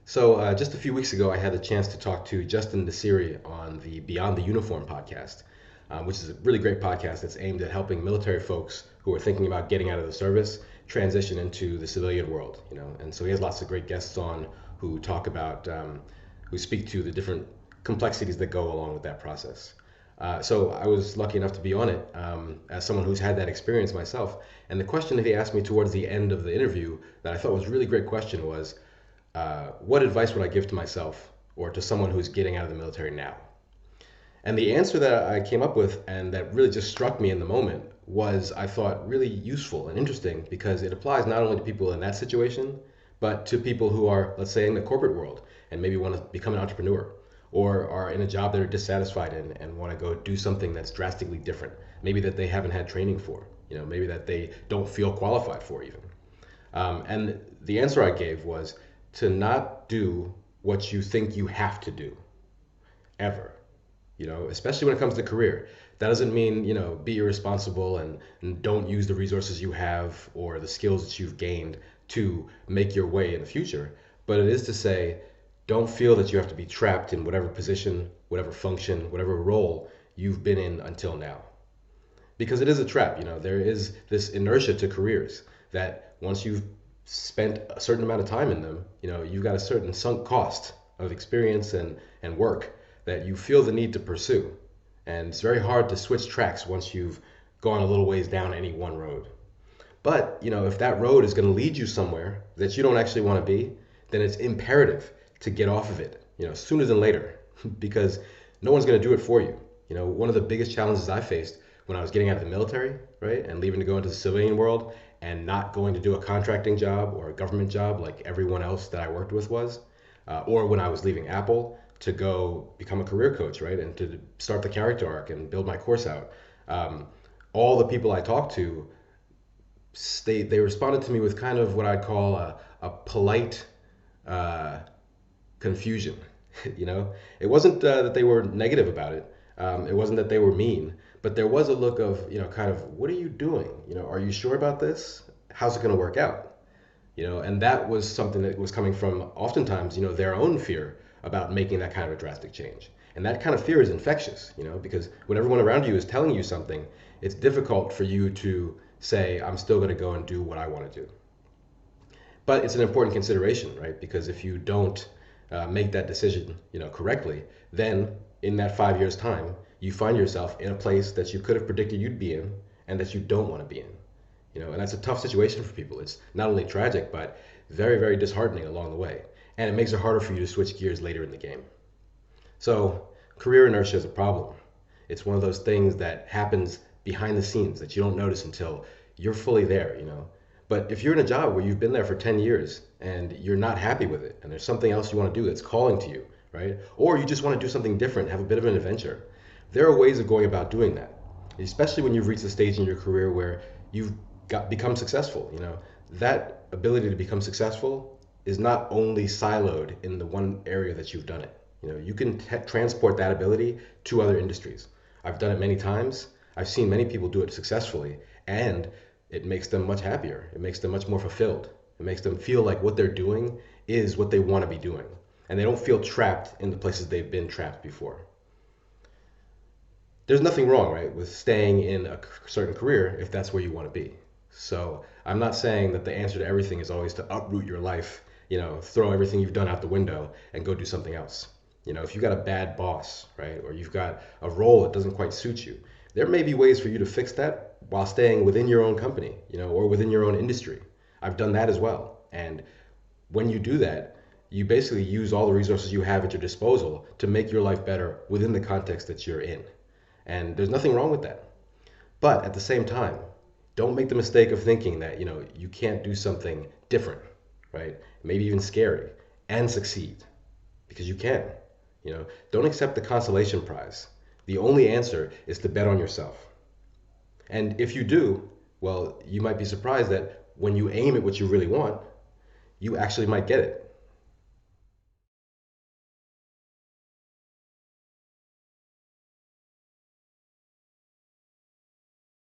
Just a few weeks ago, I had the chance to talk to Justin Nassiri on the Beyond the Uniform podcast, which is a really great podcast that's aimed at helping military folks who are thinking about getting out of the service transition into the civilian world. And so he has lots of great guests on who talk about, who speak to the different complexities that go along with that process. So I was lucky enough to be on it as someone who's had that experience myself. And the question that he asked me towards the end of the interview that I thought was a really great question was, what advice would I give to myself or to someone who's getting out of the military now? And the answer that I came up with and that really just struck me in the moment was, I thought, really useful and interesting because it applies not only to people in that situation, but to people who are, let's say, in the corporate world and maybe want to become an entrepreneur or are in a job that are dissatisfied in and want to go do something that's drastically different, maybe that they haven't had training for, maybe that they don't feel qualified for even. And the answer I gave was to not do what you think you have to do ever, especially when it comes to career. That doesn't mean, be irresponsible and don't use the resources you have or the skills that you've gained to make your way in the future. But it is to say, don't feel that you have to be trapped in whatever position, whatever function, whatever role you've been in until now. Because it is a trap, there is this inertia to careers that once you've spent a certain amount of time in them, you've got a certain sunk cost of experience and work that you feel the need to pursue. And it's very hard to switch tracks once you've gone a little ways down any one road. But, if that road is going to lead you somewhere that you don't actually want to be, then it's imperative to get off of it, sooner than later, because no one's going to do it for you. One of the biggest challenges I faced when I was getting out of the military, right, and leaving to go into the civilian world and not going to do a contracting job or a government job like everyone else that I worked with was, or when I was leaving Apple to go become a career coach, right, and to start the character arc and build my course out. All the people I talked to, they responded to me with kind of what I'd call a polite confusion. It wasn't that they were negative about it. It wasn't that they were mean, but there was a look of, kind of, what are you doing? Are you sure about this? How's it going to work out? And that was something that was coming from oftentimes, their own fear about making that kind of a drastic change. And that kind of fear is infectious, because when everyone around you is telling you something, it's difficult for you to say, I'm still going to go and do what I want to do. But it's an important consideration, right? Because if you don't make that decision, correctly, then in that 5 years time, you find yourself in a place that you could have predicted you'd be in and that you don't want to be in. And that's a tough situation for people. It's not only tragic, but very, very disheartening along the way. And it makes it harder for you to switch gears later in the game. So career inertia is a problem. It's one of those things that happens behind the scenes that you don't notice until you're fully there, But if you're in a job where you've been there for 10 years and you're not happy with it, and there's something else you want to do that's calling to you, right? Or you just want to do something different, have a bit of an adventure, there are ways of going about doing that, especially when you've reached a stage in your career where you've become successful. That ability to become successful is not only siloed in the one area that you've done it. You can transport that ability to other industries. I've done it many times. I've seen many people do it successfully, and it makes them much happier. It makes them much more fulfilled. It makes them feel like what they're doing is what they want to be doing. And they don't feel trapped in the places they've been trapped before. There's nothing wrong, right, with staying in a certain career if that's where you want to be. So I'm not saying that the answer to everything is always to uproot your life, throw everything you've done out the window and go do something else. If you've got a bad boss, right, or you've got a role that doesn't quite suit you, there may be ways for you to fix that while staying within your own company, or within your own industry. I've done that as well. And when you do that, you basically use all the resources you have at your disposal to make your life better within the context that you're in. And there's nothing wrong with that. But at the same time, don't make the mistake of thinking that, you can't do something different, right? Maybe even scary and succeed, because you can. Don't accept the consolation prize. The only answer is to bet on yourself. And if you do, well, you might be surprised that when you aim at what you really want, you actually might get it.